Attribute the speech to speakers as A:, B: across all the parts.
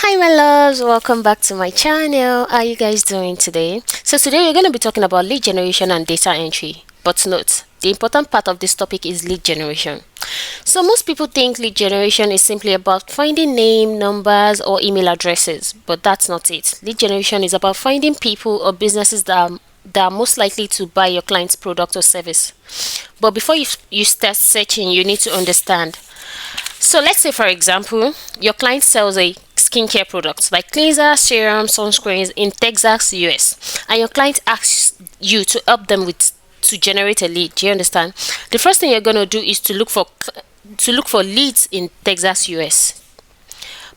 A: Hi, my loves. Welcome back to my channel. How are you guys doing today? So today we're going to be talking about lead generation and data entry. But note, the important part of this topic is lead generation. So most people think lead generation is simply about finding name, numbers, or email addresses, but that's not it. Lead generation is about finding people or businesses that are most likely to buy your client's product or service. But before you start searching, you need to understand. So let's say, for example, your client sells a skincare product like cleanser, serum, sunscreens in Texas, US, and your client asks you to help them with to generate a lead. Do you understand? The first thing you're gonna do is to look for leads in Texas, US.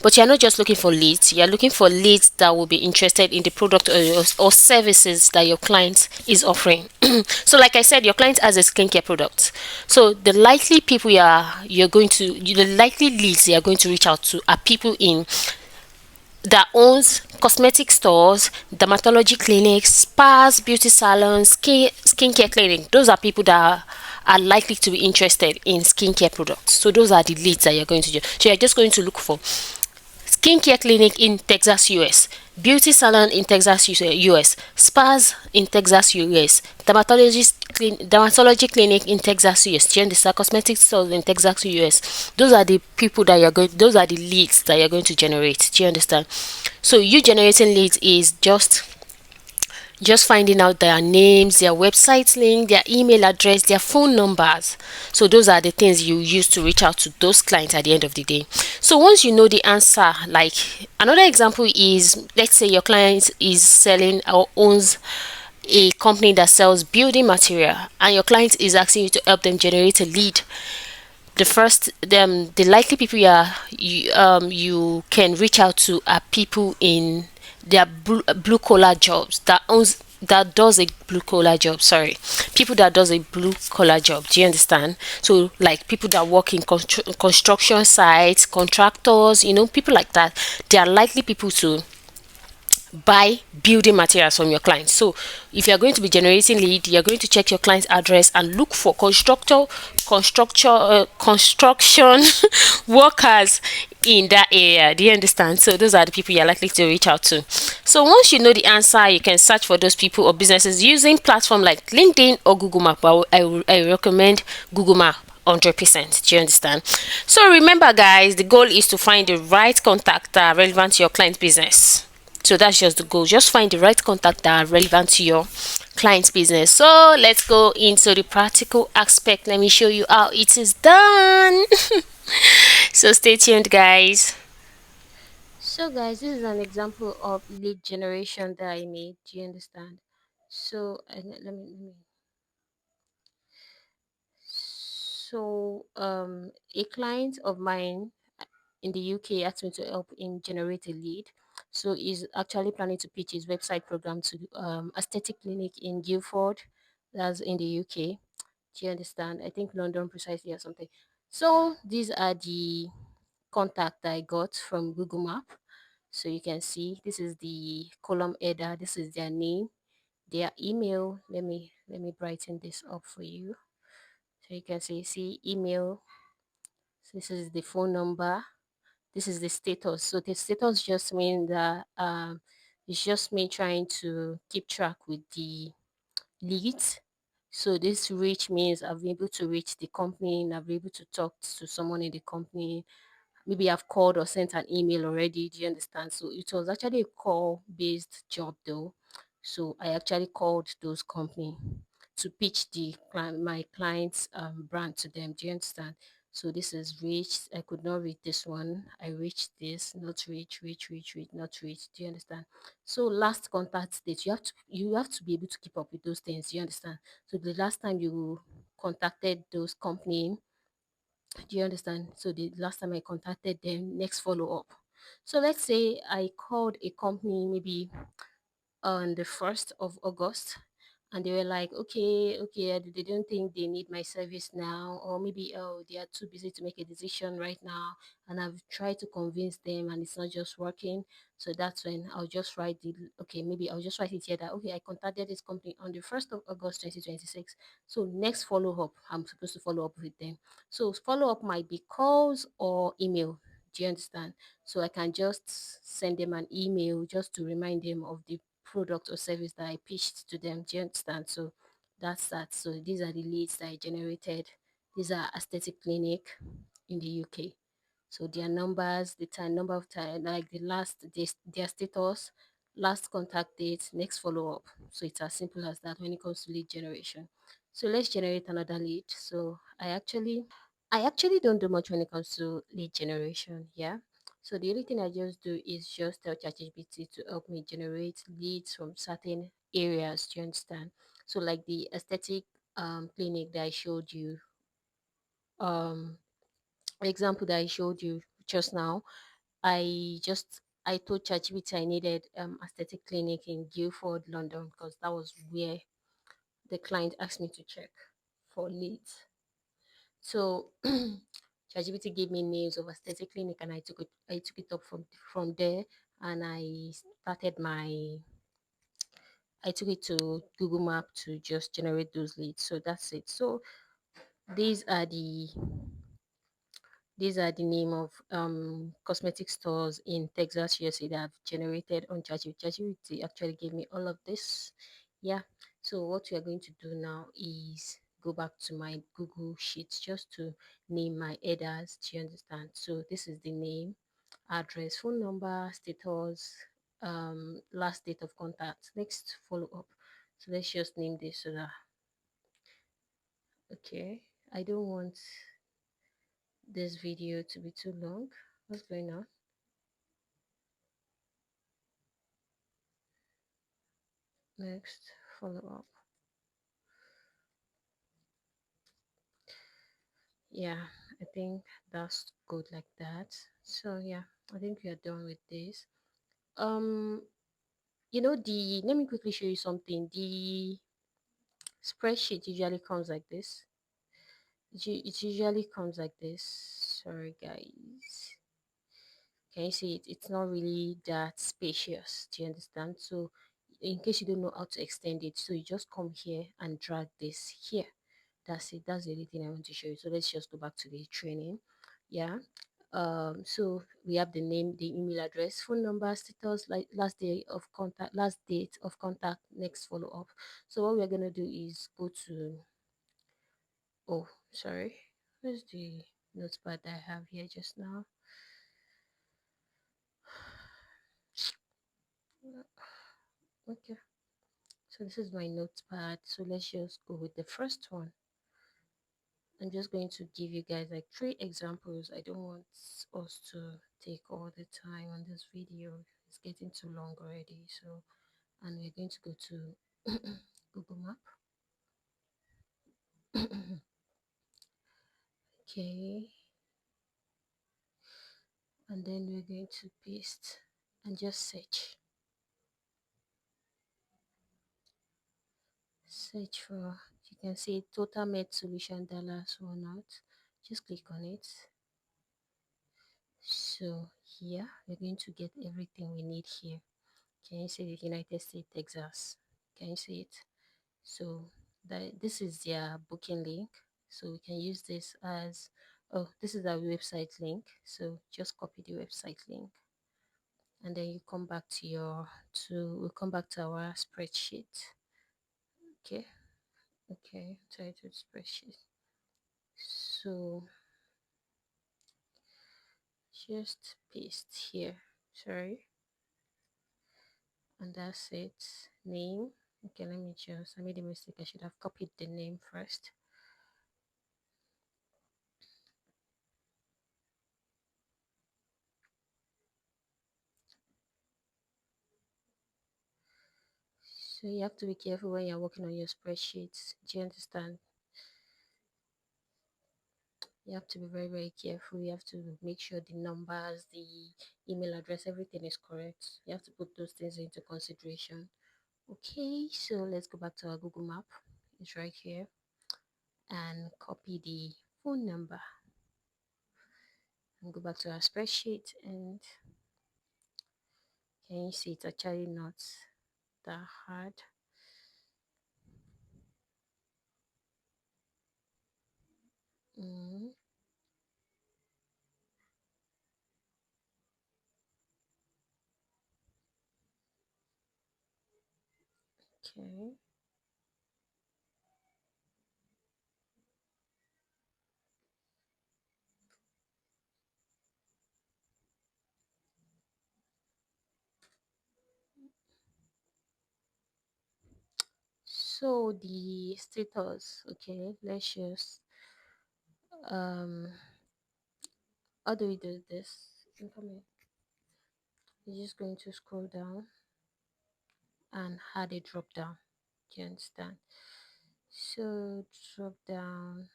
A: But you're not just looking for leads, you're looking for leads that will be interested in the product or services that your client is offering. So, like I said, your client has a skincare product. So, the likely leads you are going to reach out to are people in that owns cosmetic stores, dermatology clinics, spas, beauty salons, skincare clinic. Those are people that are likely to be interested in skincare products. So those are the leads that you're going to do. So you're just going to look for skincare clinic in Texas, US, beauty salon in Texas, US, spas in Texas, US, dermatology clinic in Texas, US. Do you understand? Cosmetic stores in Texas, US. Those are the people that you're going. Those are the leads that you're going to generate. Do you understand? So you generating leads is just finding out their names, their website link, their email address, their phone numbers. So those are the things you use to reach out to those clients at the end of the day. So once you know the answer, like another example is, let's say your client is selling or owns a company that sells building material, and your client is asking you to help them generate a lead. The likely people you can reach out to are people in their blue collar jobs that does a blue collar job. Sorry, people that does a blue collar job. Do you understand? So like people that work in construction sites, contractors, people like that. They are likely people to buy building materials from your clients. So if you're going to be generating lead, you're going to check your client's address and look for construction workers in that area. Do you understand? So those are the people you're likely to reach out to. So once you know the answer, you can search for those people or businesses using platform like LinkedIn or Google Map. I recommend Google Map 100%. Do you understand? So remember, guys, the goal is to find the right contact that are relevant to your client's business. So that's just the goal. Just find the right contact that are relevant to your client's business. So let's go into the practical aspect. Let me show you how it is done. So stay tuned, guys. So guys, this is an example of lead generation that I made. Do you understand? So a client of mine in the UK asked me to help him generate a lead. So he's actually planning to pitch his website program to aesthetic clinic in Guildford, that's in the UK. Do you understand? I think London precisely or something. So these are the contact I got from Google Map. So you can see this is the column header. This is their name, their email. Let me brighten this up for you. So you can see email. So this is the phone number. This is the status. So the status just means that it's just me trying to keep track with the leads. So this reach means I've been able to reach the company and I've been able to talk to someone in the company. Maybe I've called or sent an email already. Do you understand? So it was actually a call based job though. So I actually called those company to pitch my client's brand to them. Do you understand? So this is reached. I could not read this one. I reached this, not reach, not reach. Do you understand? So last contact date, you have to be able to keep up with those things. Do you understand? So the last time you contacted those company, do you understand? So the last time I contacted them, next follow up. So let's say I called a company maybe on the 1st of August, and they were like, okay, they don't think they need my service now, or maybe, oh, they are too busy to make a decision right now. And I've tried to convince them and it's not just working. So that's when I'll just write maybe I'll just write it here that, okay, I contacted this company on the 1st of August 2026. So next follow up, I'm supposed to follow up with them. So follow up might be calls or email. Do you understand? So I can just send them an email just to remind them of the product or service that I pitched to them. Do you understand? So that's that. So these are the leads that I generated. These are aesthetic clinic in the UK. So their numbers, the time, number of time, like the last, their status, last contact date, next follow up. So it's as simple as that when it comes to lead generation. So let's generate another lead. So I actually don't do much when it comes to lead generation. Yeah. So the only thing I just do is just tell ChatGPT to help me generate leads from certain areas. Do you understand? So like the aesthetic clinic that I showed you, um example that I showed you just now, I told ChatGPT I needed aesthetic clinic in Guildford, London, because that was where the client asked me to check for leads. So ChatGPT gave me names of aesthetic clinic, and I took it up from there, and I took it to Google Map to just generate those leads. So that's it. So these are the these are the name of cosmetic stores in Texas, USA that I've generated on ChatGPT. ChatGPT actually gave me all of this. Yeah. So what we are going to do now is go back to my Google Sheets just to name my headers. Do you understand? So this is the name, address, phone number, status, last date of contact, next follow up. So let's just name this so that okay. I don't want this video to be too long. What's going on? Next follow up. Yeah, I think that's good like that. So yeah, I think we are done with this. Um, let me quickly show you something. The spreadsheet usually comes like this. It usually comes like this. Sorry guys. Can you see it? It's not really that spacious. Do you understand? So in case you don't know how to extend it, so you just come here and drag this here. That's it. That's the only thing I want to show you. So let's just go back to the training. Yeah. So we have the name, the email address, phone number, status, like last date of contact, next follow up. So what we're gonna do is go to, oh sorry, where's the notepad that I have here just now? Okay. So this is my notepad. So let's just go with the first one. I'm just going to give you guys like three examples. I don't want us to take all the time on this video. It's getting too long already. So, and we're going to go to Google Map. Okay. And then we're going to paste and just search. Search for, you can see Total Med Solution Dallas one out. Just click on it. So here we're going to get everything we need here. Can you see the United States, Texas? Can you see it? So this is their booking link. So we can use this as, oh, this is our website link. So just copy the website link, and then you come back to we'll come back to our spreadsheet. Okay, okay, title spreadsheet. So just paste here. Sorry, and that's it. Name. Okay, I made a mistake. I should have copied the name first. So you have to be careful when you're working on your spreadsheets. Do you understand? You have to be very, very careful. You have to make sure the numbers, the email address, everything is correct. You have to put those things into consideration. Okay, so let's go back to our Google Map. It's right here. And copy the phone number and go back to our spreadsheet. And can you see it's actually not that hard? Mm. Okay. So the status, okay, let's just um how do we do this? Incoming. You're just going to scroll down and add a drop down. Do you understand? So drop down.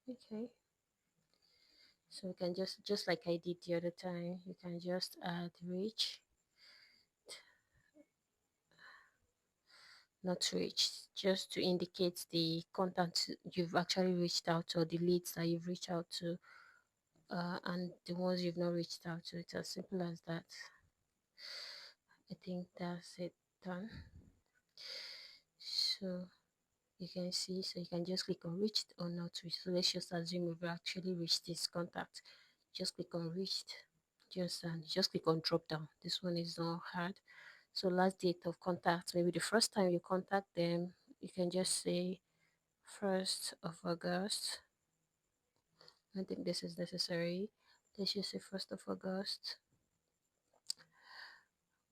A: Okay. So we can just like I did the other time, you can just add reach, not reach, just to indicate the contact you've actually reached out to, or the leads that you've reached out to, and the ones you've not reached out to. It's as simple as that. I think that's it done. So you can see, so you can just click on reached or not reached. So let's just assume we've actually reached this contact. Just click on reached. Just click on drop down. This one is not hard. So last date of contact, maybe the first time you contact them, you can just say 1st of August. I think this is necessary. Let's just say 1st of August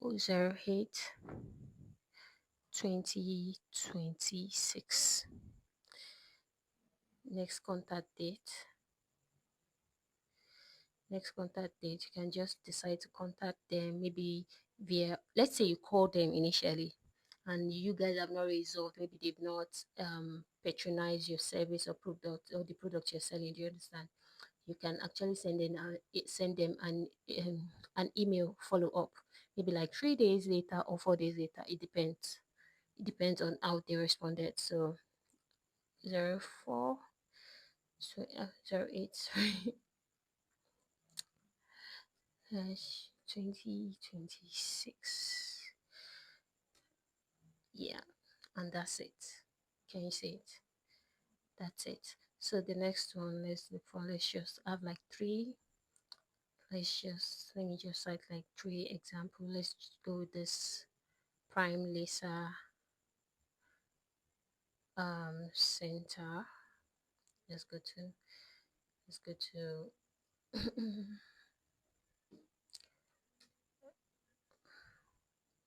A: 08 2026. Next contact date. Next contact date, you can just decide to contact them maybe via, let's say you call them initially and you guys have not resolved, maybe they've not patronized your service or product or the product you're selling. Do you understand? You can actually send them an email follow up, maybe like 3 days later or 4 days later. It depends on how they responded. So 04 08 2026. Yeah, and that's it. Can you see it? That's it. So the next one, let's look for, let's just have like three. Let me just cite like three examples. Let's just go with this Prime Lisa center. Let's go to, let's go to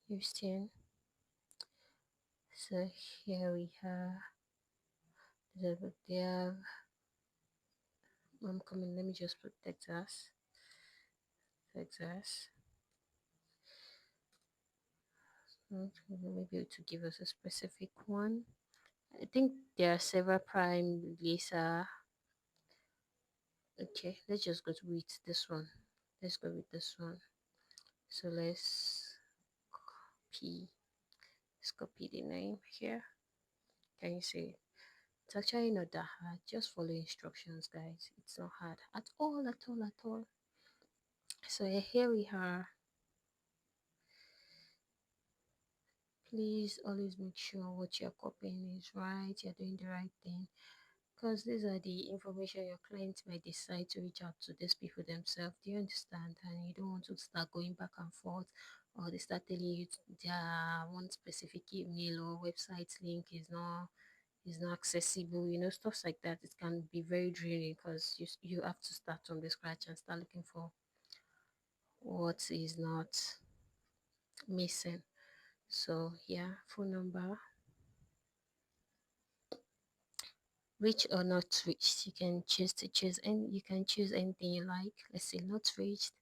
A: Houston. So here we have, they have, I'm coming, let me just put Texas. Texas. Maybe to give us a specific one. I think there are several Prime Lisa. Okay, let's just go with this one. Let's go with this one. So copy, let's copy the name here. Can you see? It's actually not that hard. Just follow instructions, guys. It's not hard at all, at all, at all. So here we are. Please always make sure what you're copying is right. You're doing the right thing, because these are the information your clients might decide to reach out to these people themselves. Do you understand? And you don't want to start going back and forth, or they start telling you their one specific email or website link is not accessible. Stuff like that. It can be very draining, because you have to start from the scratch and start looking for what is not missing. So yeah, phone number, reach or not reached. You can choose and you can choose anything you like. Let's say not reached.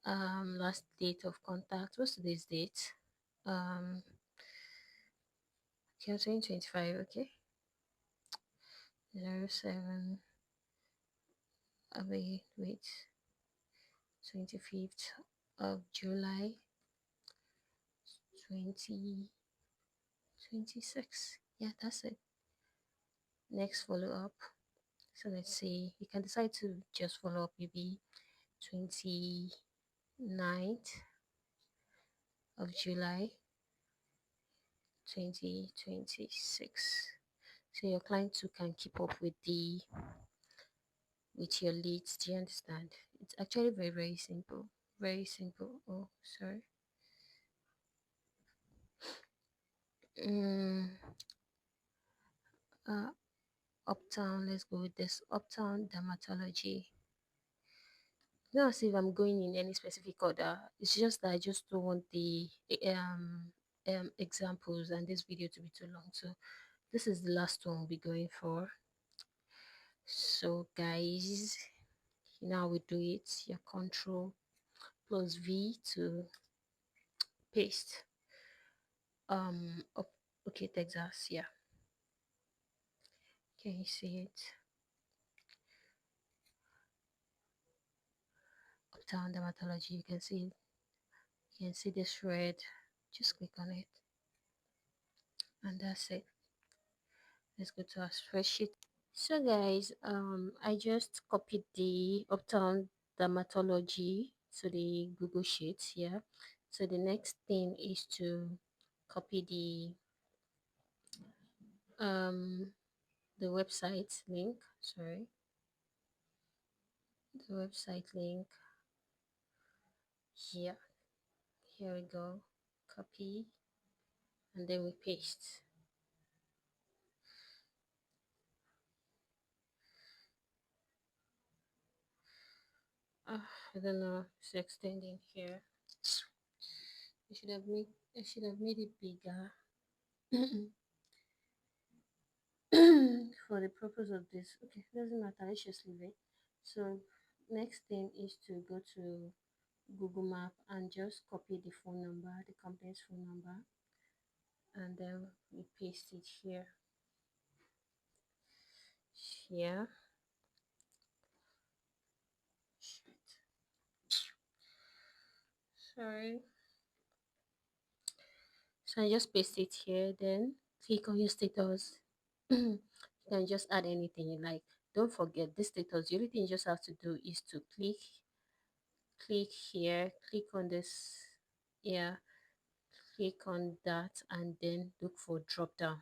A: Last date of contact. What's today's date? Okay, 2025. Okay, 07. Wait, 25th of July 2026. Yeah, that's it. Next follow up. So let's say you can decide to just follow up maybe 29th of July 2026. So your client too can keep up with your leads. Do you understand? It's actually very, very simple. Very simple. Oh, sorry. mm, uh, Uptown. Let's go with this Uptown Dermatology. Not as if I'm going in any specific order. It's just that I just don't want the examples and this video to be too long. So this is the last one we'll be going for. So guys, now we do it. Your Control plus V to paste. Up, okay, Texas. Yeah, can you see it? Uptown Dermatology. You can see it. You can see this red. Just click on it, and that's it. Let's go to our spreadsheet. So guys, I just copied the Uptown Dermatology to the Google Sheets here. So the next thing is to copy um the website link. Sorry, the website link here. Here we go. Copy and then we paste. I don't know. It's extending here. I should have made. I should have made it bigger. For the purpose of this, okay, doesn't matter, let's just leave it. So next thing is to go to Google Map and just copy the phone number, the company's phone number, and then we paste it here. Shit. Sorry. So I just paste it here, then click on your status. You can just add anything you like. Don't forget this status, the only thing you just have to do is to click here, click on this, yeah, click on that, and then look for drop down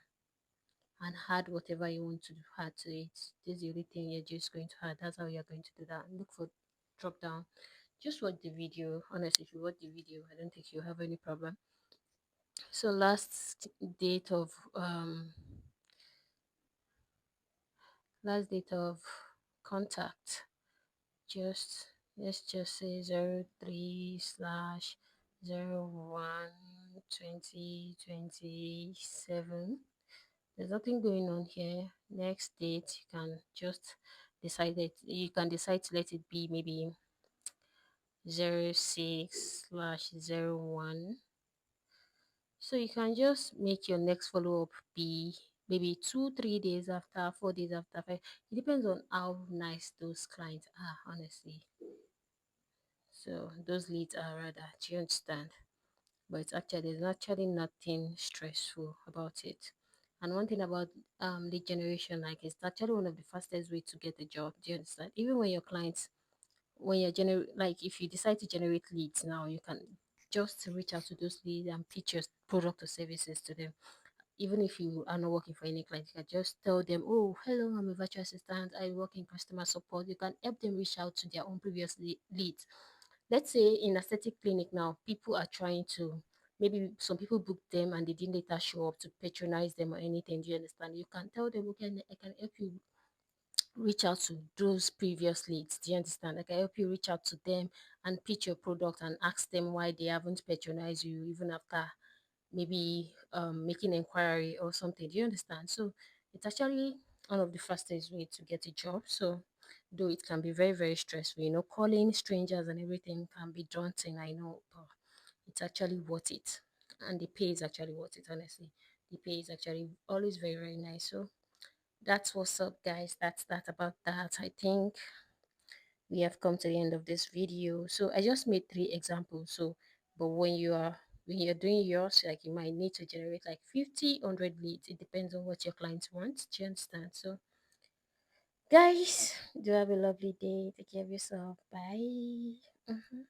A: and add whatever you want to add to it. This is the only thing you're just going to add. That's how you're going to do that. Look for drop down. Just watch the video. Honestly, if you watch the video, I don't think you have any problem. So last date of contact, just let's just say 03 slash 01 2027. There's nothing going on here. Next date, you can just decide to let it be maybe 06 slash 01. So you can just make your next follow up be maybe 2 3 days after, 4 days after, five. It depends on how nice those clients are, honestly. So those leads are rather, do you understand? But there's actually nothing stressful about it. And one thing about lead generation, like, it's actually one of the fastest way to get a job. Do you understand? Even when your clients, when you're like, if you decide to generate leads now, you can just reach out to those leads and pitch your product or services to them. Even if you are not working for any client, you can just tell them, oh, hello, I'm a virtual assistant, I work in customer support. You can help them reach out to their own previous leads. Let's say in aesthetic clinic now, people are trying to, maybe some people book them and they didn't later show up to patronize them or anything. Do you understand? You can tell them, okay, I can help you reach out to those previous leads. Do you understand? I can help you reach out to them and pitch your product and ask them why they haven't patronized you even after maybe making inquiry or something. Do you understand? So it's actually one of the fastest way to get a job. So though it can be very, very stressful, calling strangers and everything can be daunting, I know, but it's actually worth it. And the pay is actually worth it, honestly. The pay is actually always very, very nice. So that's what's up, guys. That's that about that. I think we have come to the end of this video. So I just made 3 examples. So but when you're doing yours, like, you might need to generate like 50 100 leads. It depends on what your clients want. Do you understand? So guys, do have a lovely day. Take care of yourself. Bye. Mhm.